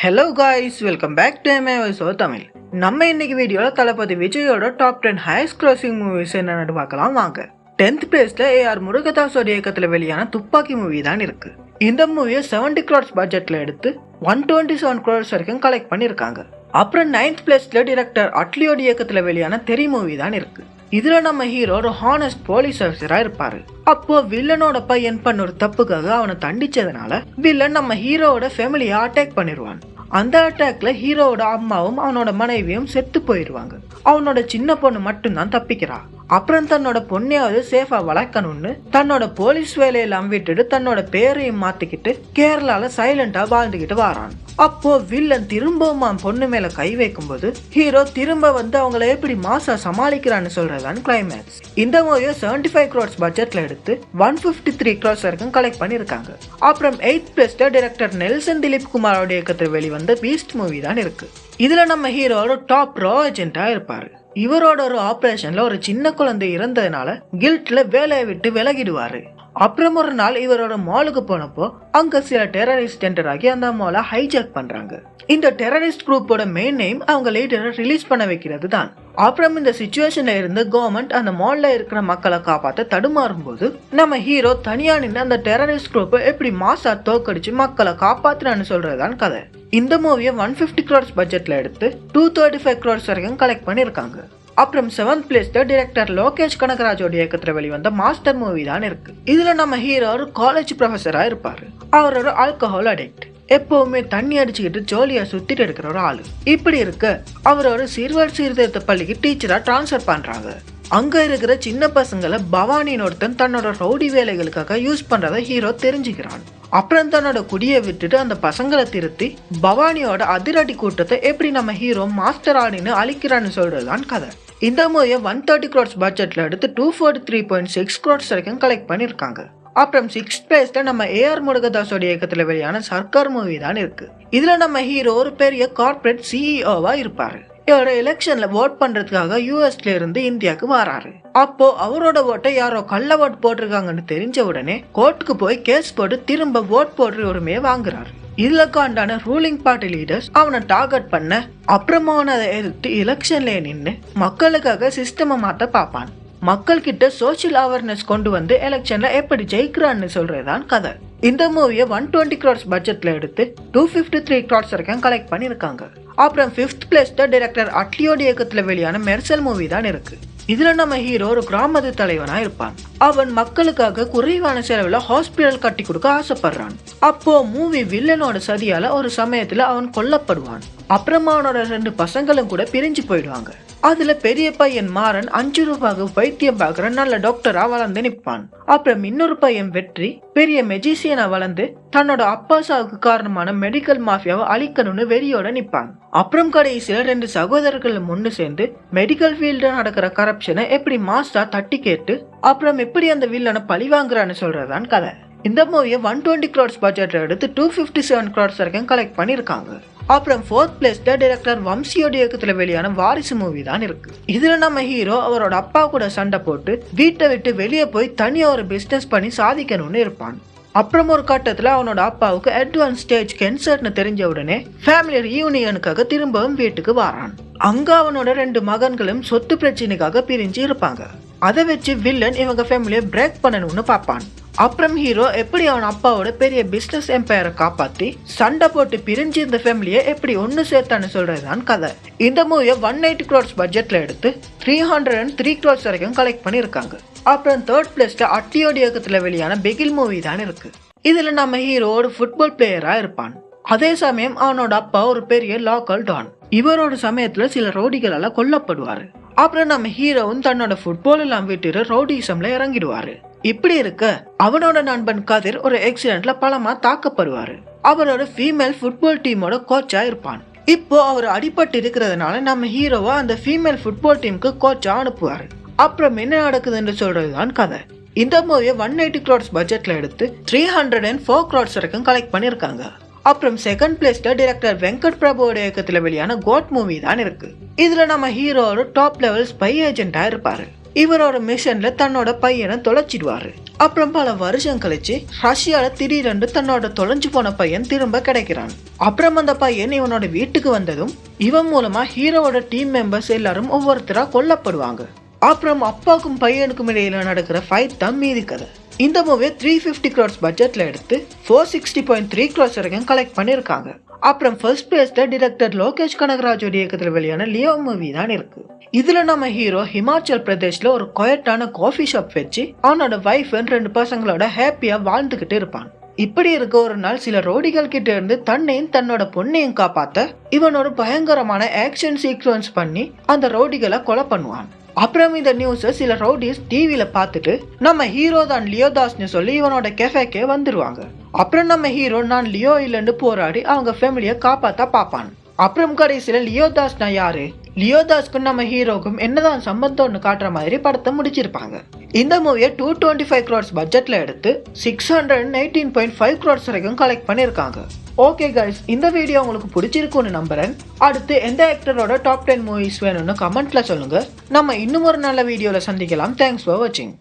Hello guys, welcome back to MISO Tamil. நம்ம இன்னைக்கு வீடியோவில் தளபதி விஜயோட டாப் 10 ஹையஸ்ட் க்ராசிங் மூவிஸ் என்னென்னு பார்க்கலாம் வாங்க. 10th பிளேஸ்ல AR முருகதாஸோட இயக்கத்தில் வெளியான துப்பாக்கி மூவி தான் இருக்கு. இந்த மூவியை 70 crores பட்ஜெட்ல எடுத்து 127 crores வரைக்கும் கலெக்ட் பண்ணியிருக்காங்க. அப்புறம் 9th பிளேஸ்ல டிரெக்டர் அட்லியோட இயக்கத்தில் வெளியான தெரி மூவி தான் இருக்கு. இதுல நம்ம ஹீரோ ஒரு ஹானஸ்ட் போலீஸ் ஆஃபீஸரா இருப்பாரு. அப்போ வில்லனோட பையன் பண்ண ஒரு தப்புக்காக அவனை தண்டிச்சதுனால வில்லன் நம்ம ஹீரோவோட ஃபேமிலியை அட்டாக் பண்ணிடுவான். அந்த அட்டாக்ல ஹீரோவோட அம்மாவும் அவனோட மனைவியும் செத்து போயிடுவாங்க. அவனோட சின்ன பொண்ணு மட்டும்தான் தப்பிக்கிறா. அப்புறம் தன்னோட பொண்ணையாவது சேஃபா வளர்க்கணும்னு தன்னோட போலீஸ் வேலையெல்லாம் விட்டுட்டு தன்னோட பேரையும் மாத்திக்கிட்டு கேரளால சைலண்டா வாழ்ந்துகிட்டு வாரான். அப்போ வில்லன் திரும்பவும் பொண்ணு மேல கை வைக்கும் போது ஹீரோ திரும்ப வந்து அவங்கள எப்படி மாசா சமாளிக்கிறான்னு சொல்றதான் கிளைமேக்ஸ். இந்த மூவியை 75 crores பட்ஜெட்ல எடுத்து 153 crores வரைக்கும் கலெக்ட் பண்ணிருக்காங்க. அப்புறம் 8th பிளேஸ்ல டைரக்டர் நெல்சன் திலீப் குமாரோட இயக்கத்தில் வெளிவந்த பீஸ்ட் மூவி தான் இருக்கு. இதுல நம்ம ஹீரோட டாப் ரா ஏஜென்டா இருப்பாரு. இவரோட ஒரு ஆபரேஷன்ல ஒரு சின்ன குழந்தை இறந்ததுனால கில்ட்ல வேலையை விட்டு விலகிடுவாரு. அப்புறம் ஒரு நாள் இவரோட மாலுக்கு போனப்போ அங்க சில டெரரிஸ்ட் என்டர் ஆகி அந்த மாலை ஹைஜாக் பண்றாங்க. இந்த டெரரிஸ்ட் குரூப்போட மெயின் நேம் அவங்க லீடரை ரிலீஸ் பண்ண வைக்கிறது தான். அப்புறம் இந்த சிச்சுவேஷன்ல இருந்து கவர்மெண்ட் அந்த மால்ல இருக்கிற மக்களை காப்பாற்ற தடுமாறும் போது நம்ம ஹீரோ தனியா நின்று அந்த டெரரிஸ்ட் குரூப்பை எப்படி மாசா தோக்கடிச்சு மக்களை காப்பாத்துறான்னு சொல்றதுதான் கதை. இந்த மூவியை 150 crores பட்ஜெட்ல எடுத்து 235 crores வரைக்கும் கலெக்ட் பண்ணிருக்காங்க. அப்புறம் 7th பிளேஸ்ல டைரக்டர் லோகேஷ் கனகராஜோட இயக்கத்துல வெளிவந்த மாஸ்டர் மூவி தான் இருக்கு. இதுல நம்ம ஹீரோ ஒரு காலேஜ் ப்ரொஃபஸரா இருப்பாரு. அவர் ஒரு ஆல்கஹால் அடிக்ட். எப்பவுமே தண்ணி அடிச்சுக்கிட்டு ஜோலியா சுத்திட்டு இருக்கிற ஒரு ஆளு. இப்படி இருக்க அவர் ஒரு சிறுவர் சீர்திருத்த பள்ளிக்கு டீச்சரா டிரான்ஸ்ஃபர் பண்றாங்க. அங்க இருக்கிற சின்ன பசங்களை பவானியின் ஒருத்தன் தன்னோட ரவுடி வேலைகளுக்காக யூஸ் பண்றத ஹீரோ தெரிஞ்சுக்கிறான். அப்புறம் தன்னோட குடியை விட்டுட்டு அந்த பசங்களை திருத்தி பவானியோட அதிரடி கூட்டத்தை எப்படி நம்ம ஹீரோ மாஸ்டர் ஆடின்னு அழிக்கிறான்னு சொல்றதுதான் கதை. இந்த மூவியை 130 crores பட்ஜெட்ல எடுத்து 243.6 crores வரைக்கும் கலெக்ட் பண்ணிருக்காங்க. அப்புறம் 6th பிளேஸ்ல நம்ம AR முருகதாஸோட இயக்கத்துல வெளியான சர்க்கார் மூவி தான் இருக்கு. இதுல நம்ம ஹீரோ ஒரு பெரிய கார்பரேட் சிஇஓவா இருப்பாரு. இவரோட எலெக்ஷன்ல ஓட் பண்றதுக்காக யூஎஸ்ல இருந்து இந்தியாவுக்கு வராரு. அப்போ அவரோட ஓட்டை யாரோ கள்ள ஓட் போட்டிருக்காங்கன்னு தெரிஞ்ச உடனே கோர்ட்டுக்கு போய் கேஸ் போட்டு திரும்ப ஓட் போடுற உரிமையை வாங்குறாரு. இதுல காண்டான ரூலிங் பார்ட்டி லீடர்ஸ் அவனை டார்கெட் பண்ண அப்புறமா அதை எதிர்த்து எலெக்ஷன்ல நின்று மக்களுக்காக சிஸ்டமை மாத்த பார்ப்பான். மக்கள் கிட்ட சோசியல் அவேர்னஸ் கொண்டு வந்து எலெக்ஷன்ல எப்படி ஜெயிக்கிறான்னு சொல்றதுதான் கதை. இந்த மூவியை 120 crores பட்ஜெட்ல எடுத்து 253 crores வரைக்கும் கலெக்ட் பண்ணிருக்காங்க. அப்புறம் 5th பிளேஸ்ல டைரக்டர் அட்லியோட இயக்கத்துல வெளியான மெர்சல் மூவி தான் இருக்கு. இதுல நம்ம ஹீரோ ஒரு கிராமத்து தலைவனா இருப்பான். அவன் மக்களுக்காக குறைவான செலவுல ஹாஸ்பிட்டல் கட்டி கொடுக்க ஆசைப்படுறான். அப்போ மூவி வில்லனோட சதியால ஒரு சமயத்துல அவன் கொல்லப்படுவான். அப்புறமா அவனோட 2 பசங்களும் கூட பிரிஞ்சு போயிடுவாங்க. அதுல பெரிய பையன் மாறன் 5 ரூபாய்க்கு வைத்தியம் பார்க்குற நல்ல டாக்டரா வளர்ந்து நிற்பான். அப்புறம் இன்னொரு பையன் வெற்றி பெரிய மெஜிசியனா வளர்ந்து தன்னோட அப்பா சாவுக்கு காரணமான மெடிக்கல் மாஃபியாவை அழிக்கணும்னு வெறியோட நிற்பான். அப்புறம் கடைசியில 2 சகோதரர்கள் ஒன்று சேர்ந்து மெடிக்கல் ஃபீல்ட்ல நடக்கிற கரப்ஷனை எப்படி மாஸ்டா தட்டி கேட்டு அப்புறம் எப்படி அந்த வில்லனை பழி வாங்குறான்னு சொல்றதுதான் கதை. இந்த மூவியை 120 crores பட்ஜெட்ல எடுத்து 257 crores வரைக்கும் கலெக்ட் பண்ணிருக்காங்க. அப்புறம் 4th பிளேஸ்ல டைரக்டர் வம்சியோட இயக்கத்துல வெளியான வாரிசு மூவி தான் இருக்கு. இதுல நம்ம ஹீரோ அவரோட அப்பா கூட சண்டை போட்டு வீட்டை விட்டு வெளியே போய் தனியா ஒரு பிசினஸ் பண்ணி சாதிக்கணும்னு இருப்பான். அப்புறம் ஒரு கட்டத்துல அவனோட அப்பாவுக்கு அட்வான்ஸ் ஸ்டேஜ் கேன்சர்னு தெரிஞ்ச உடனே ஃபேமிலி ரீயூனியனுக்காக திரும்பவும் வீட்டுக்கு வரான். அங்க அவனோட 2 மகன்களும் சொத்து பிரச்சனைக்காக பிரிஞ்சு இருப்பாங்க. அதை வச்சு வில்லன் இவங்க ஃபேமிலியை பிரேக் பண்ணணும்னு பார்ப்பான். அப்புறம் ஹீரோ எப்படி அவன் அப்பாவோட பெரிய பிசினஸ் எம்பையரை காப்பாத்தி சண்டை போட்டு பிரிஞ்சு இந்த ஃபேமிலியை எப்படி ஒன்னு சேர்த்தான்னு சொல்றதுதான் கதை. இந்த மூவியை 180 crores பட்ஜெட்ல எடுத்து 303 crores வரைக்கும் கலெக்ட் பண்ணிருக்காங்க. அப்புறம் 3rd பிளேஸ்ல அட்லியோட இயக்கத்துல வெளியான பிகில் மூவி தான் இருக்கு. இதுல நம்ம ஹீரோ ஒரு ஃபுட்பால் பிளேயரா இருப்பான். அதே சமயம் அவனோட அப்பா ஒரு பெரிய லோக்கல் டான். இவரோட சமயத்துல சில ரவுடிகளால கொல்லப்படுவாரு. அப்புறம் நம்ம ஹீரோவும் தன்னோட ஃபுட்பால் எல்லாம் விட்டுட்டு ரவுடிசம்ல இறங்கிடுவாரு. இப்படி இருக்க அவனோட நண்பன் கதிர் ஒரு ஆக்சிடென்ட்ல பலமா தாக்கப்படுவாரு. அவரோட ஃபீமேல் ஃபுட்பால் டீமோட கோச்சா இருப்பான். இப்போ அவர் அடிபட்டு இருக்கிறதுனால நம்ம ஹீரோவா அந்த ஃபீமேல் ஃபுட்பால் டீமுக்கு கோச்சா அனுப்புவாரு. அப்புறம் என்ன நடக்குதுன்னு சொல்றதுதான் கதை. இந்த மூவியை 180 crores பட்ஜெட்ல எடுத்து 304 crores வரைக்கும் கலெக்ட் பண்ணிருக்காங்க. அப்புறம் 2nd பிளேஸ்ல டைரக்டர் வெங்கட் பிரபுவோட இயக்கத்துல வெளியான கோட் மூவி தான் இருக்கு. இதுல நம்ம ஹீரோ ஒரு டாப் லெவல் ஸ்பை ஏஜென்டா இருப்பாரு. இவரோட மிஷன்ல தன்னோட பையனை தொலைச்சிடுவாரு. அப்புறம் பல வருஷம் கழிச்சு ரஷ்யால திடீரென்று தன்னோட தொலைஞ்சு போன பையன் திரும்ப கிடைக்கிறான். அப்புறம் அந்த பையன் இவனோட வீட்டுக்கு வந்ததும் இவன் மூலமா ஹீரோவோட டீம் மெம்பர்ஸ் எல்லாரும் ஒவ்வொருத்தரா கொல்லப்படுவாங்க. அப்புறம் அப்பாவுக்கும் பையனுக்கும் இடையில நடக்கிற ஃபைட் தான் மீதி கதை. இந்த மூவியை 350 crores பட்ஜெட்ல எடுத்து 460.3 crores வரைக்கும் கலெக்ட் பண்ணியிருக்காங்க. அப்புறம் ஃபர்ஸ்ட் பிளேஸ்ல டிரெக்டர் லோகேஷ் கனகராஜோட இயக்கத்தில் வெளியான லியோ மூவி தான் இருக்கு. இதுல நம்ம ஹீரோ ஹிமாச்சல் பிரதேஷ்ல ஒரு குவைட்டான காஃபி ஷாப் வச்சு அவனோட வைஃப் 2 பசங்களோட ஹாப்பியா வாழ்ந்துகிட்டு இருப்பான். இப்படி இருக்க ஒரு நாள் சில ரோடிகள் கிட்ட இருந்து தன்னையும் தன்னோட பொண்ணையும் காப்பாத்த இவனோட பயங்கரமான ஆக்ஷன் சீக்வன்ஸ் பண்ணி அந்த ரோடிகளை கொலை பண்ணுவான். அப்புறம் இந்த நியூஸை சில ரவுடிஸ் டிவியில பார்த்துட்டு நம்ம ஹீரோ தான் லியோதாஸ்னு சொல்லி இவனோட கெஃபேக்கே வந்துருவாங்க. அப்புறம் நம்ம ஹீரோ நான் லியோ இல்லைன்னு போராடி அவங்க ஃபேமிலியை காப்பாத்தா பார்ப்பான். அப்புறம் கடைசியில லியோதாஸ்னா யாரு, லியோதாஸ்க்கும் நம்ம ஹீரோக்கும் என்னதான் சம்பந்தம்னு காட்டுற மாதிரி படத்தை முடிச்சிருப்பாங்க. இந்த மூவியை 225 crores பட்ஜெட்ல எடுத்து 618.5 crores வரைக்கும் கலெக்ட் பண்ணியிருக்காங்க. ஓகே கைஸ், இந்த வீடியோ உங்களுக்கு பிடிச்சிருக்கும்னு நம்புறேன். அடுத்து எந்த ஆக்டரோட டாப் 10 மூவிஸ் வேணும்னு கமெண்ட்ல சொல்லுங்க. நம்ம இன்னும் ஒரு நல்ல வீடியோல சந்திக்கலாம். தேங்க்ஸ் ஃபார் வாட்சிங்.